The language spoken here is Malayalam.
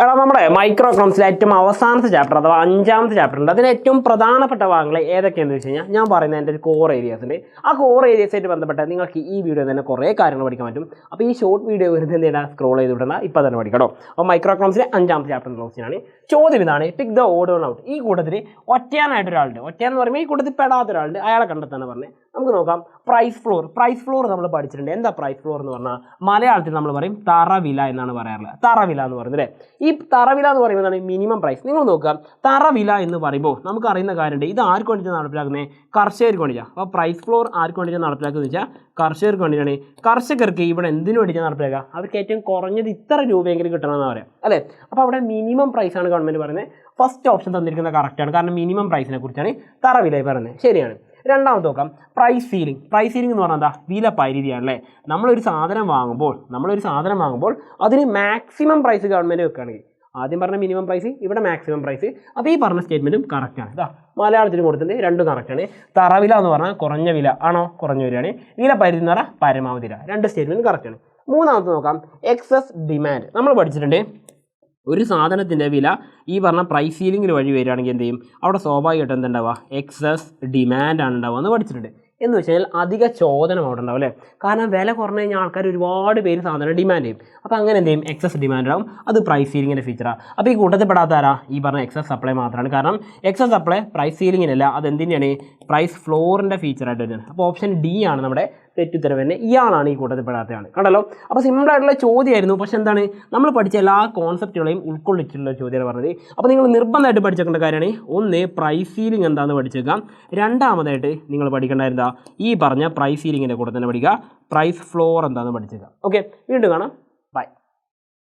എടാ നമ്മുടെ മൈക്രോ എക്കണോമിക്സിലെ ഏറ്റവും അവസാനത്തെ ചാപ്റ്റർ അഥവാ അഞ്ചാമത്തെ ചാപ്റ്റർ ഉണ്ട്. അതിന് ഏറ്റവും പ്രധാനപ്പെട്ട ഭാഗങ്ങൾ ഏതൊക്കെയാണെന്ന് വെച്ച് കഴിഞ്ഞാൽ ഞാൻ പറയുന്നത് എൻ്റെ ഒരു കോർ ഏരിയാസ് ഉണ്ട്. ആ കോർ ഏരിയസായിട്ട് ബന്ധപ്പെട്ട് നിങ്ങൾക്ക് ഈ വീഡിയോ തന്നെ കുറേ കാര്യങ്ങൾ പഠിക്കാൻ പറ്റും. അപ്പോൾ ഈ ഷോർട്ട് വീഡിയോ വരുന്നത് എന്താണ് സ്ക്രോൾ ചെയ്ത് വിടണം, ഇപ്പോൾ തന്നെ പഠിക്കട്ടോ. അപ്പോൾ മൈക്രോ എക്കണോമിക്സിലെ അഞ്ചാമത്തെ ചാപ്റ്റർ ക്വസ്റ്റ്യനാണ്. ചോദ്യം ഇതാണ്, pick the odd one out. ഈ കൂട്ടത്തിൽ ഒറ്റയാനായിട്ട് ഒരാളുണ്ട്. ഒറ്റയാന്ന് പറയുമ്പോൾ ഈ കൂട്ടത്തിൽ പെടാത്ത ഒരാളുണ്ട്, അയാളെ കണ്ടെത്താനാണ് പറഞ്ഞത്. നമുക്ക് നോക്കാം. Price floor. പ്രൈസ് ഫ്ലോർ നമ്മൾ പഠിച്ചിട്ടുണ്ട്. എന്താ പ്രൈസ് ഫ്ലോർ എന്ന് പറഞ്ഞാൽ മലയാളത്തിൽ നമ്മൾ പറയും തറവില എന്നാണ് പറയാറുള്ളത്. തറവില എന്ന് പറയുന്നത് അല്ലേ. ഈ തറവില എന്ന് പറയുന്നതാണ് മിനിമം പ്രൈസ്. നിങ്ങൾ നോക്കുക, തറവില എന്ന് പറയുമ്പോൾ നമുക്ക് അറിയുന്ന കാര്യമുണ്ട്, ഇത് ആർക്ക് വേണ്ടിയിട്ടാണ് നടപ്പിലാക്കുന്നത്? കർഷകർക്ക് വേണ്ടിയിട്ടാണ്. അപ്പോൾ പ്രൈസ് ഫ്ലോർ ആർക്ക് വേണ്ടിയിട്ടാണ് നടപ്പിലാക്കുന്നത് വെച്ചാൽ കർഷകർക്ക് വേണ്ടിയിട്ടാണ്. കർഷകർക്ക് ഇവിടെ എന്തിനു വേണ്ടിയിട്ടാണ് നടപ്പിലാക്കുക? അവർക്ക് ഏറ്റവും കുറഞ്ഞത് ഇത്ര രൂപയെങ്കിലും കിട്ടണമെന്ന് പറയാം അല്ലേ. അപ്പോൾ അവിടെ മിനിമം പ്രൈസാണ് ഗവൺമെൻറ് പറയുന്നത്. ഫസ്റ്റ് ഓപ്ഷൻ തന്നിരിക്കുന്നത് കറക്റ്റാണ്, കാരണം മിനിമം പ്രൈസിനെ കുറിച്ചാണ് തറവില പറയുന്നത്. ശരിയാണ്. രണ്ടാമത് നോക്കാം, പ്രൈസ് സീലിംഗ്. പ്രൈസ് സീലിംഗ് എന്ന് പറഞ്ഞാൽ എന്താ? വില പരിധിയാണല്ലേ. നമ്മളൊരു സാധനം വാങ്ങുമ്പോൾ അതിന് മാക്സിമം പ്രൈസ് ഗവൺമെൻറ് വെക്കുകയാണെങ്കിൽ, ആദ്യം പറഞ്ഞ മിനിമം പ്രൈസ്, ഇവിടെ മാക്സിമം പ്രൈസ്. അപ്പോൾ ഈ പറഞ്ഞ സ്റ്റേറ്റ്മെൻറ്റും കറക്റ്റാണ്. ഇതാ മലയാളത്തിൽ കൊടുത്തിട്ടുണ്ട്, രണ്ടും കറക്റ്റാണ്. തറവില എന്ന് പറഞ്ഞാൽ കുറഞ്ഞ വില ആണോ? കുറഞ്ഞ വിലയാണ്. വില പരിധി എന്ന് പറഞ്ഞാൽ പരമാവധി വില. രണ്ട് സ്റ്റേറ്റ്മെൻറ്റും കറക്റ്റാണ്. മൂന്നാമത്തെ നോക്കാം, എക്സസ് ഡിമാൻഡ്. നമ്മൾ പഠിച്ചിട്ടുണ്ട്, ഒരു സാധനത്തിൻ്റെ വില ഈ പറഞ്ഞ പ്രൈസ് സീലിംഗിൽ വഴി വരികയാണെങ്കിൽ എന്ത് ചെയ്യും? അവിടെ സ്വാഭാവികമായിട്ട് എന്തുണ്ടാവുക? എക്സസ് ഡിമാൻഡാണ് ഉണ്ടാവുക എന്ന് പഠിച്ചിട്ടുണ്ട്. എന്ന് വെച്ച് കഴിഞ്ഞാൽ അധിക ചോദനം അവിടെ ഉണ്ടാവും അല്ലേ. കാരണം വില കുറഞ്ഞു കഴിഞ്ഞാൽ ആൾക്കാർ ഒരുപാട് പേര് സാധനം ഡിമാൻഡ് ചെയ്യും. അപ്പോൾ അങ്ങനെ എന്ത് ചെയ്യും? എക്സസ് ഡിമാൻഡ് ആവും. അത് പ്രൈസ് സീലിങ്ങിൻ്റെ ഫീച്ചറാണ്. അപ്പോൾ ഈ കൂട്ടത്തിൽ പെടാത്താരാ? ഈ പറഞ്ഞ എക്സസ് സപ്ലൈ മാത്രമാണ്. കാരണം എക്സസ് സപ്ലൈ പ്രൈസ് സീലിങ്ങിനല്ല, അത് എന്തിൻ്റെയാണ്? പ്രൈസ് ഫ്ലോറിൻ്റെ ഫീച്ചറായിട്ട് വരുന്നത്. അപ്പോൾ ഓപ്ഷൻ ഡി ആണ് നമ്മുടെ തെറ്റുത്തരവ് തന്നെ. ഇയാളാണ് ഈ കൂട്ടത്തിൽ പെടാത്തതാണ്. കണ്ടല്ലോ. അപ്പോൾ സിമ്പിളായിട്ടുള്ള ചോദ്യമായിരുന്നു, പക്ഷേ എന്താണ്, നമ്മൾ പഠിച്ച എല്ലാ കോൺസെപ്റ്റുകളെയും ഉൾക്കൊള്ളിച്ചിട്ടുള്ള ചോദ്യമാണ് പറഞ്ഞത്. അപ്പോൾ നിങ്ങൾ നിർബന്ധമായിട്ട് പഠിച്ചേക്കേണ്ട കാര്യമാണ്, ഒന്ന് പ്രൈസ് സീലിംഗ് എന്താണെന്ന് പഠിച്ചേക്കാം. രണ്ടാമതായിട്ട് നിങ്ങൾ പഠിക്കേണ്ടായിരുന്ന ഈ പറഞ്ഞ പ്രൈസ് സീലിങ്ങിൻ്റെ കൂടെ തന്നെ പഠിക്കുക, പ്രൈസ് ഫ്ലോർ എന്താണെന്ന് പഠിച്ചേക്കാം. ഓക്കെ, വീണ്ടും കാണാം.